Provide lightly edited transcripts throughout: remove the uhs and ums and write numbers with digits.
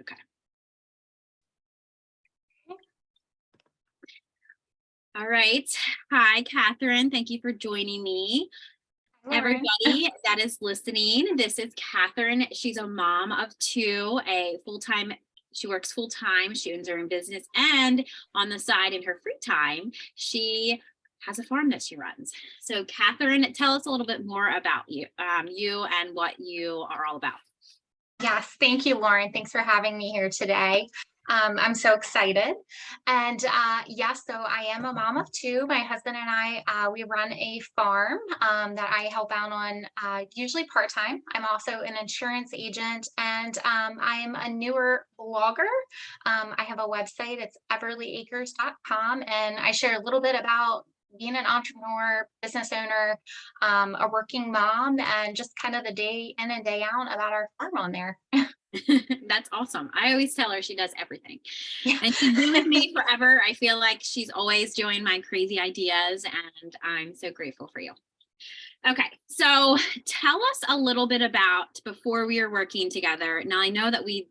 Okay. All right. Hi, Catherine. Thank you for joining me. Lauren. Everybody that is listening, this is Catherine. She's a mom of two, she works full time, she owns her own business, and on the side in her free time, she has a farm that she runs. So Catherine, tell us a little bit more about you, you and what you are all about. Yes, thank you, Lauren. Thanks for having me here today. I'm so excited. And yes, so I am a mom of two. My husband and I, we run a farm that I help out on usually part-time. I'm also an insurance agent and I'm a newer blogger. I have a website, it's everlyacres.com, and I share a little bit about being an entrepreneur, business owner, a working mom, and just kind of the day in and day out about our farm on there. That's awesome. I always tell her she does everything. Yeah. And she's been with me forever. I feel like she's always doing my crazy ideas, and I'm so grateful for you. Okay, so tell us a little bit about before we were working together. Now I know that we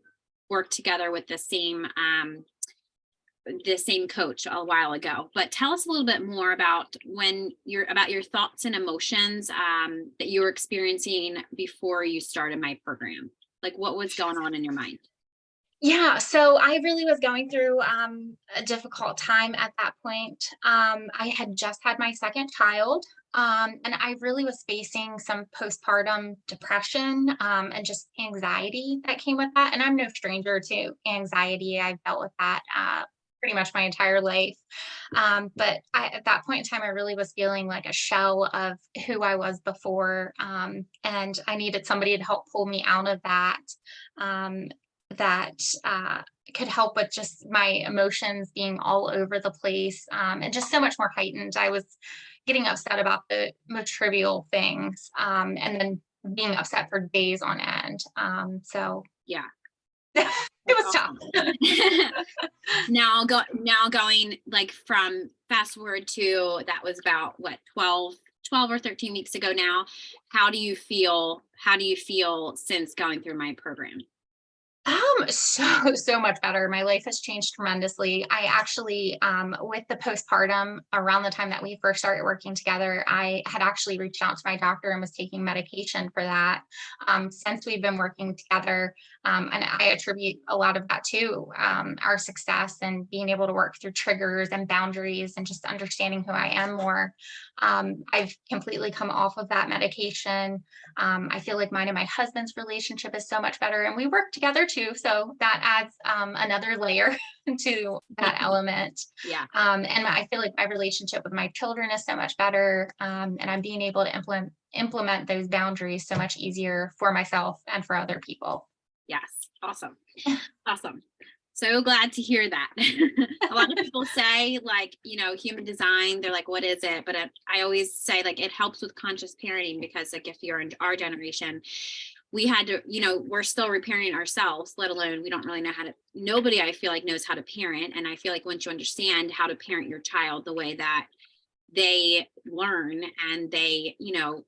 worked together with the same coach a while ago, but tell us a little bit more about your thoughts and emotions that you were experiencing before you started my program. Like, what was going on in your mind? Yeah, so I really was going through a difficult time at that point. I had just had my second child, and I really was facing some postpartum depression and just anxiety that came with that. And I'm no stranger to anxiety. I've dealt with that pretty much my entire life. But at that point in time, I really was feeling like a shell of who I was before, and I needed somebody to help pull me out of that. Um, that could help with just my emotions being all over the place, and just so much more heightened. I was getting upset about the most trivial things, and then being upset for days on end. So Yeah. it was tough. Now going like from fast forward to that was about what 12 or 13 weeks ago now. How do you feel since going through my program? So much better. My life has changed tremendously. I actually, with the postpartum, around the time that we first started working together, I had actually reached out to my doctor and was taking medication for that. Since we've been working together, and I attribute a lot of that to our success and being able to work through triggers and boundaries and just understanding who I am more. I've completely come off of that medication. I feel like mine and my husband's relationship is so much better, and we work together too. So that adds another layer to that element. Yeah. And I feel like my relationship with my children is so much better, and I'm being able to implement those boundaries so much easier for myself and for other people. Yes. Awesome. Awesome. So glad to hear that. A lot of people say, like, human design, they're like, what is it? But I always say, like, it helps with conscious parenting, because like if you're in our generation, we had to, we're still repairing ourselves, let alone we don't really know nobody I feel like knows how to parent. And I feel like once you understand how to parent your child the way that they learn and they,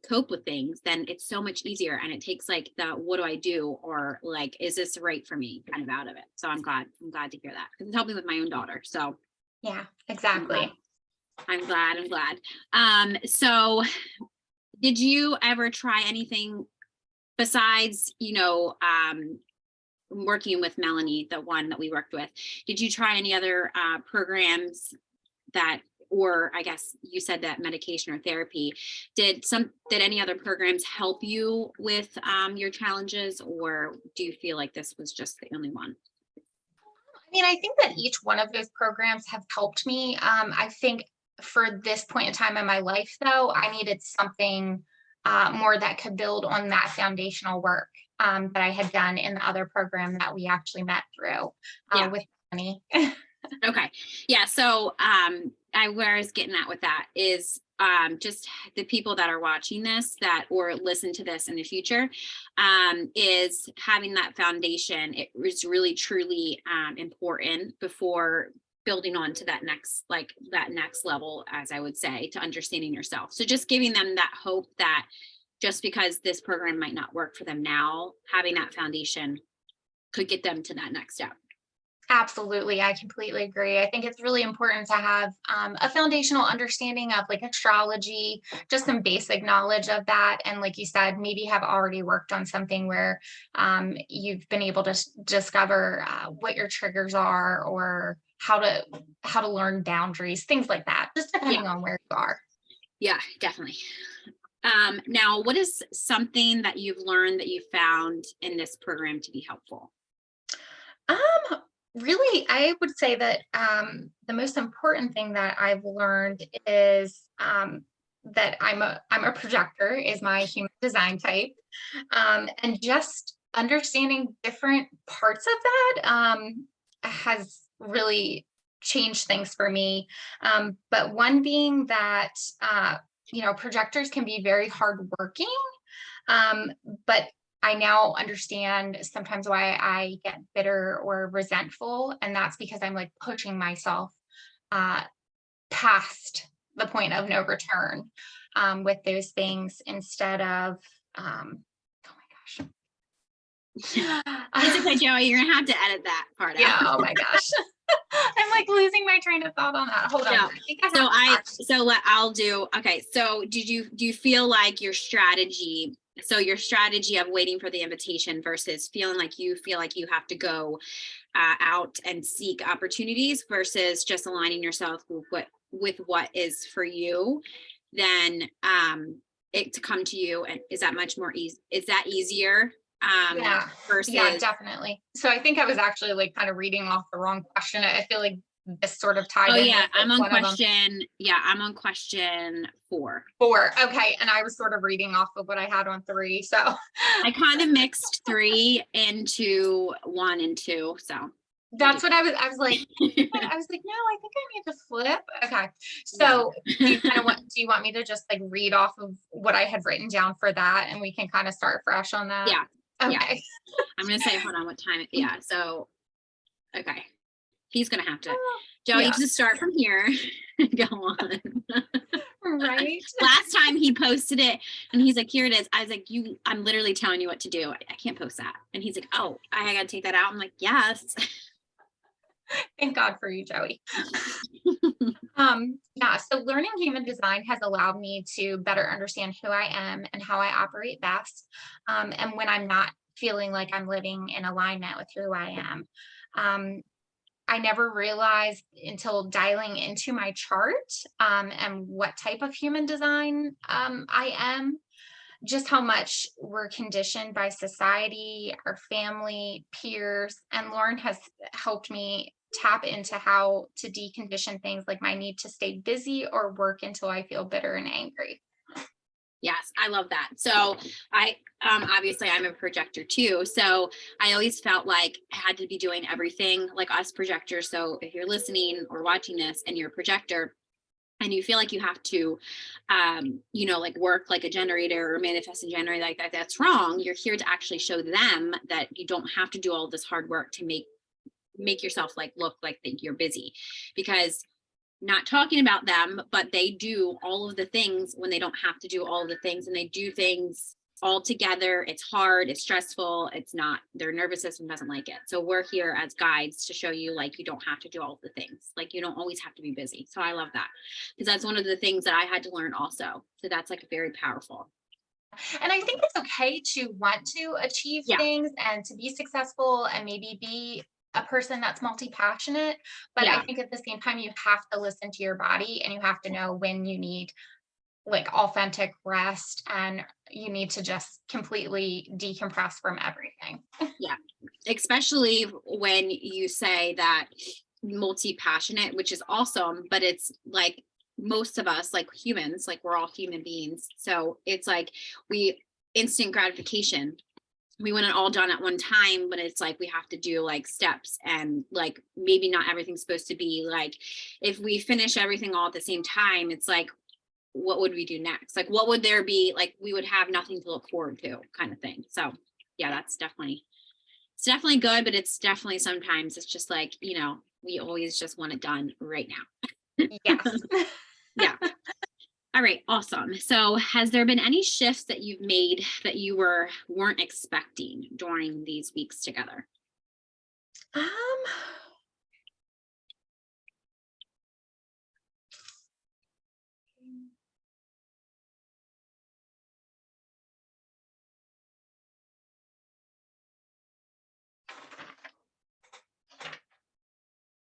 cope with things, then it's so much easier. And it takes like the, what do I do? Or like, is this right for me kind of out of it. So I'm glad to hear that, because it's helping with my own daughter. So Yeah, exactly. I'm glad. So did you ever try anything besides, working with Melanie, the one that we worked with? Did you try any other programs or I guess you said that medication or therapy, did any other programs help you with your challenges, or do you feel like this was just the only one? I mean, I think that each one of those programs have helped me. I think for this point in time in my life, though, I needed something more that could build on that foundational work that I had done in the other program that we actually met through with money. Okay. Yeah. So where I was getting at with that is just the people that are watching this or listen to this in the future, is having that foundation. It was really truly important before building on to that next level, as I would say, to understanding yourself. So just giving them that hope that just because this program might not work for them now, having that foundation could get them to that next step. Absolutely. I completely agree. I think it's really important to have a foundational understanding of like astrology, just some basic knowledge of that. And like you said, maybe have already worked on something where you've been able to discover what your triggers are, or how to learn boundaries, things like that, just Yeah. depending on where you are. Yeah, definitely. Now, what is something that you've learned that you found in this program to be helpful? Um, Really, I would say that the most important thing that I've learned is that I'm a projector, is my human design type, and just understanding different parts of that has really changed things for me. But one being that projectors can be very hardworking, um, but I now understand sometimes why I get bitter or resentful. And that's because I'm like pushing myself uh, past the point of no return with those things instead of, oh my It's okay, gosh. Joey. You're gonna have to edit that part out. Yeah. Oh my gosh. I'm like losing my train of thought on that. Hold on. No. I think I have So what I'll do. Okay. So do you feel like your strategy? So your strategy of waiting for the invitation versus feeling like you feel like you have to go out and seek opportunities versus just aligning yourself with what is for you, then it to come to you. And is that much more easy? Is that easier? Yeah, yeah, Versus. definitely. So I think I was actually like kind of reading off the wrong question. I feel like this sort of tied Oh in yeah, with it, one of them. I'm on question 4. 4. Okay, and I was sort of reading off of what I had on 3. So I kind of mixed 3 into 1 and 2. So that's what I was like, I was like, no, I think I need to flip. Okay. yeah. So do you want me to just like read off of what I had written down for that, and we can kind of start fresh on that? Yeah. Yeah. Okay. I'm gonna say, hold on, what time? Yeah. So okay. He's gonna have to. Joey, Yeah. just start from here. Go on. Right. Last time he posted it and he's like, here it is. I was like, I'm literally telling you what to do. I can't post that. And he's like, oh, I gotta take that out. I'm like, yes. Thank God for you, Joey. Yeah, so learning human design has allowed me to better understand who I am and how I operate best. And when I'm not feeling like I'm living in alignment with who I am. Um, I never realized until dialing into my chart and what type of human design I am, just how much we're conditioned by society, our family, peers. And Lauren has helped me tap into how to decondition things like my need to stay busy or work until I feel bitter and angry. Yes, I love that. So I obviously I'm a projector too. So I always felt like I had to be doing everything like us projectors. So if you're listening or watching this and you're a projector and you feel like you have to like work like a generator or manifest a generator like that, that's wrong. You're here to actually show them that you don't have to do all this hard work to make yourself like look like that you're busy, because not talking about them, but they do all of the things when they don't have to do all of the things, and they do things all together. It's hard, it's stressful, it's not, their nervous system doesn't like it. So we're here as guides to show you like you don't have to do all of the things. Like you don't always have to be busy. So I love that, because that's one of the things that I had to learn also. So that's like very powerful. And I think it's okay to want to achieve Yeah. things and to be successful and maybe be a person that's multi-passionate. But I Yeah. think at the same time, you have to listen to your body and you have to know when you need like authentic rest and you need to just completely decompress from everything. Yeah. Especially when you say that multi-passionate, which is awesome, but it's like most of us, like humans, like we're all human beings. So it's like we instant gratification. We want it all done at one time, but it's like we have to do like steps, and like maybe not everything's supposed to be like, if we finish everything all at the same time, it's like, what would we do next? Like, what would there be? Like, we would have nothing to look forward to, kind of thing. So yeah, it's definitely good, but it's definitely sometimes it's just like, we always just want it done right now. Yes. Yeah. All right, awesome. So has there been any shifts that you've made that you weren't expecting during these weeks together? Um,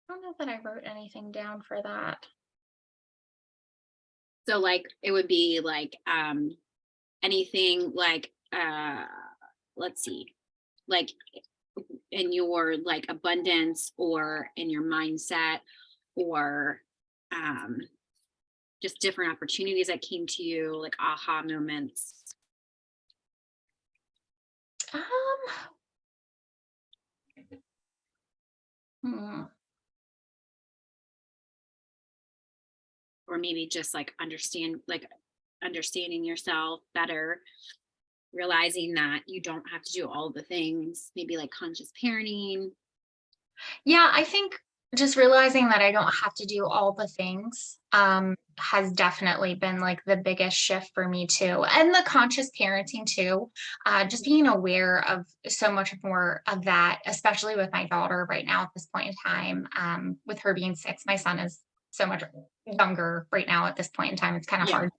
I don't know that I wrote anything down for that. So like it would be like anything like let's see, like in your like abundance or in your mindset or um just different opportunities that came to you, like aha moments. Um, hmm. Or maybe just like understanding yourself better, realizing that you don't have to do all the things, maybe like conscious parenting. Yeah, I think just realizing that I don't have to do all the things has definitely been like the biggest shift for me too. And the conscious parenting too, just being aware of so much more of that, especially with my daughter right now at this point in time, with her being 6. My son is so much younger right now at this point in time. It's kind of Yeah. hard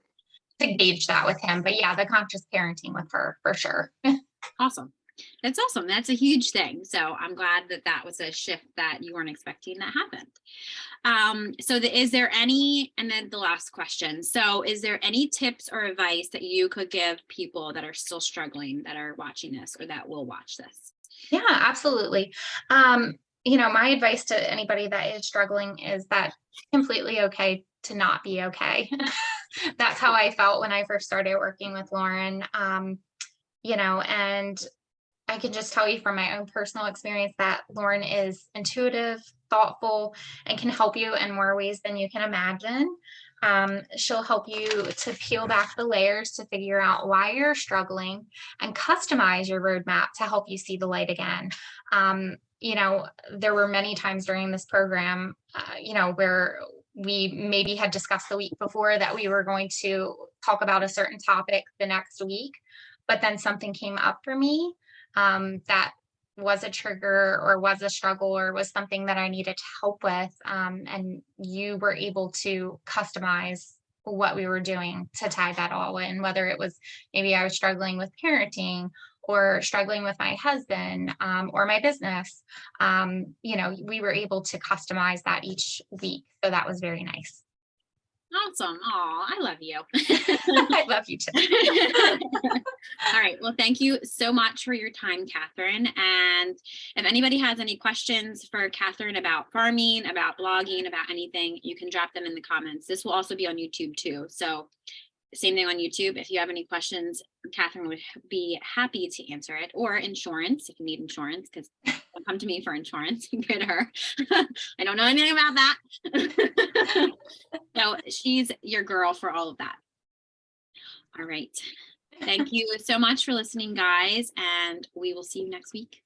to gauge that with him. But yeah, the conscious parenting with her for sure. Awesome. That's awesome. That's a huge thing. So I'm glad that that was a shift that you weren't expecting that happened. Is there any, and then the last question. So is there any tips or advice that you could give people that are still struggling, that are watching this or that will watch this? Yeah, absolutely. My advice to anybody that is struggling is that it's completely okay to not be okay. That's how I felt when I first started working with Lauren. And I can just tell you from my own personal experience that Lauren is intuitive, thoughtful, and can help you in more ways than you can imagine. She'll help you to peel back the layers to figure out why you're struggling and customize your roadmap to help you see the light again. There were many times during this program, where we maybe had discussed the week before that we were going to talk about a certain topic the next week, but then something came up for me that was a trigger or was a struggle or was something that I needed to help with. And you were able to customize what we were doing to tie that all in, whether it was maybe I was struggling with parenting or struggling with my husband or my business. We were able to customize that each week. So that was very nice. Awesome. Oh, I love you. I love you too. All right. Well, thank you so much for your time, Catherine. And if anybody has any questions for Catherine about farming, about blogging, about anything, you can drop them in the comments. This will also be on YouTube too. So same thing on YouTube. If you have any questions, Catherine would be happy to answer it, or insurance, if you need insurance, because don't come to me for insurance. You go to her. I don't know anything about that. So she's your girl for all of that. All right. Thank you so much for listening, guys, and we will see you next week.